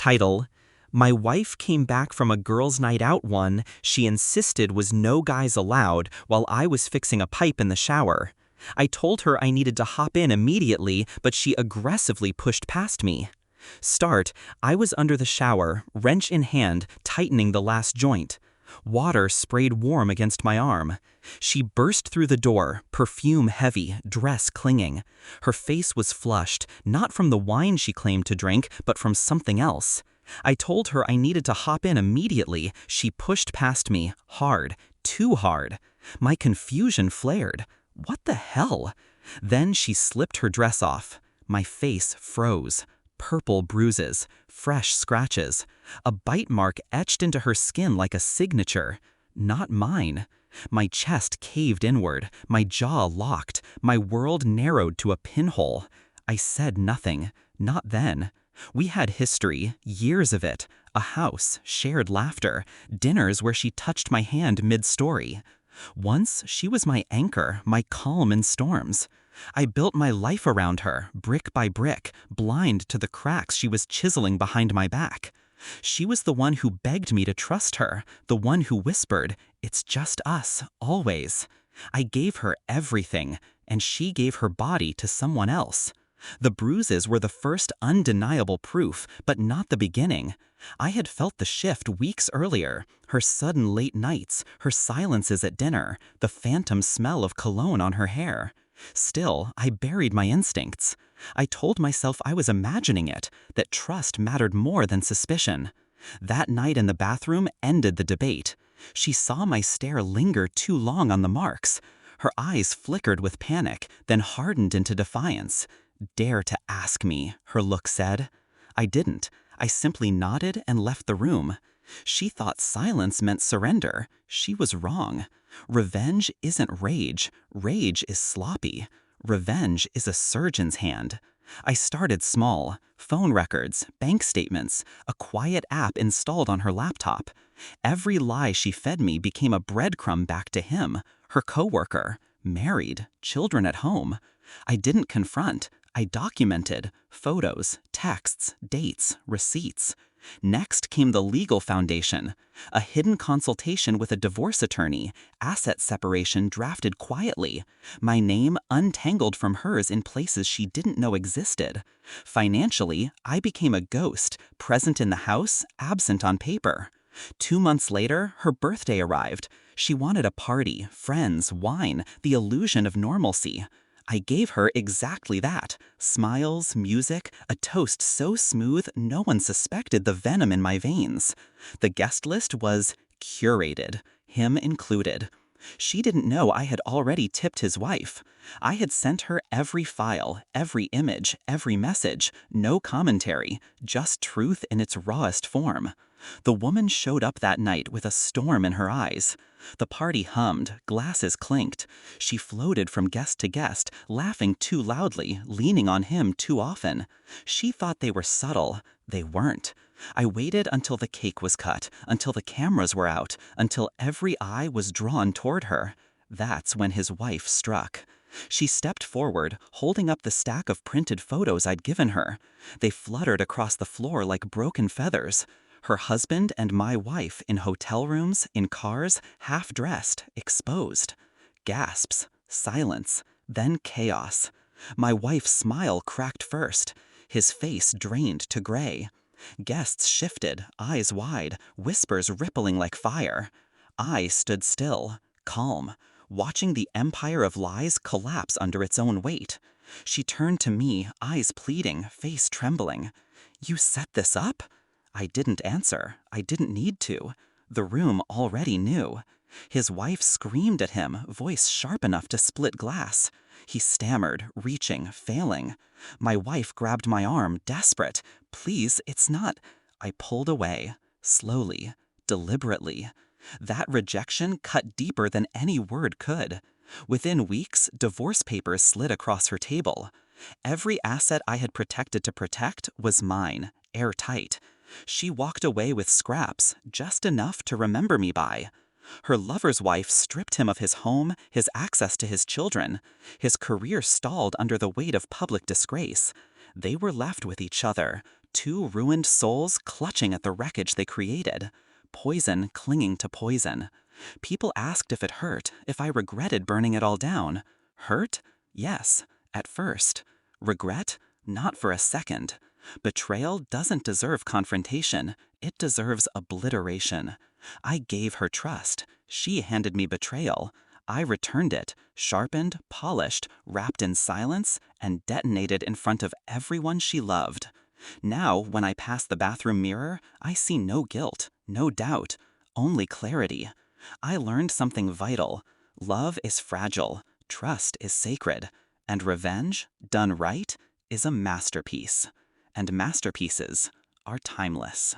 Title: My wife came back from a girls' night out one she insisted was no guys allowed while I was fixing a pipe in the shower. I told her I needed to hop in immediately, but she aggressively pushed past me. Start: I was under the shower, wrench in hand, tightening the last joint. Water sprayed warm against my arm. She burst through the door, perfume heavy, dress clinging. Her face was flushed, not from the wine she claimed to drink, but from something else. I told her I needed to hop in immediately. She pushed past me, hard, too hard. My confusion flared. What the hell? Then she slipped her dress off. My face froze. Purple bruises, fresh scratches. A bite mark etched into her skin like a signature. Not mine. My chest caved inward, my jaw locked, my world narrowed to a pinhole. I said nothing. Not then. We had history, years of it. A house, shared laughter, dinners where she touched my hand mid-story. Once, she was my anchor, my calm in storms. I built my life around her, brick by brick, blind to the cracks she was chiseling behind my back. She was the one who begged me to trust her, the one who whispered, "It's just us, always." I gave her everything, and she gave her body to someone else. The bruises were the first undeniable proof, but not the beginning. I had felt the shift weeks earlier, her sudden late nights, her silences at dinner, the phantom smell of cologne on her hair. Still, I buried my instincts. I told myself I was imagining it, that trust mattered more than suspicion. That night in the bathroom ended the debate. She saw my stare linger too long on the marks. Her eyes flickered with panic, then hardened into defiance. "Dare to ask me," her look said. I didn't. I simply nodded and left the room. She thought silence meant surrender. She was wrong. Revenge isn't rage. Rage is sloppy. Revenge is a surgeon's hand. I started small. Phone records, bank statements, a quiet app installed on her laptop. Every lie she fed me became a breadcrumb back to him, her coworker, married, children at home. I didn't confront. I documented photos, texts, dates, receipts. Next came the legal foundation, a hidden consultation with a divorce attorney, asset separation drafted quietly, my name untangled from hers in places she didn't know existed. Financially, I became a ghost, present in the house, absent on paper. 2 months later, her birthday arrived. She wanted a party, friends, wine, the illusion of normalcy. I gave her exactly that. Smiles, music, a toast so smooth no one suspected the venom in my veins. The guest list was curated, him included. She didn't know I had already tipped his wife. I had sent her every file, every image, every message, no commentary, just truth in its rawest form. The woman showed up that night with a storm in her eyes. The party hummed, glasses clinked. She floated from guest to guest, laughing too loudly, leaning on him too often. She thought they were subtle. They weren't. I waited until the cake was cut, until the cameras were out, until every eye was drawn toward her. That's when his wife struck. She stepped forward, holding up the stack of printed photos I'd given her. They fluttered across the floor like broken feathers. Her husband and my wife in hotel rooms, in cars, half-dressed, exposed. Gasps, silence, then chaos. My wife's smile cracked first. His face drained to gray. Guests shifted, eyes wide, whispers rippling like fire. I stood still, calm, watching the empire of lies collapse under its own weight. She turned to me, eyes pleading, face trembling. "You set this up?" I didn't answer. I didn't need to. The room already knew. His wife screamed at him, voice sharp enough to split glass. He stammered, reaching, failing. My wife grabbed my arm, desperate. "Please, it's not." I pulled away, slowly, deliberately. That rejection cut deeper than any word could. Within weeks, divorce papers slid across her table. Every asset I had protected to protect was mine, airtight. She walked away with scraps, just enough to remember me by. Her lover's wife stripped him of his home, his access to his children. His career stalled under the weight of public disgrace. They were left with each other, Two ruined souls clutching at the wreckage they created. Poison clinging to poison. People asked if it hurt, if I regretted burning it all down. Hurt? Yes, at first. Regret? Not for a second. Betrayal doesn't deserve confrontation. It deserves obliteration. I gave her trust. She handed me betrayal. I returned it, sharpened, polished, wrapped in silence, and detonated in front of everyone she loved. Now, when I pass the bathroom mirror, I see no guilt, no doubt, only clarity. I learned something vital. Love is fragile, trust is sacred, and revenge, done right, is a masterpiece. And masterpieces are timeless.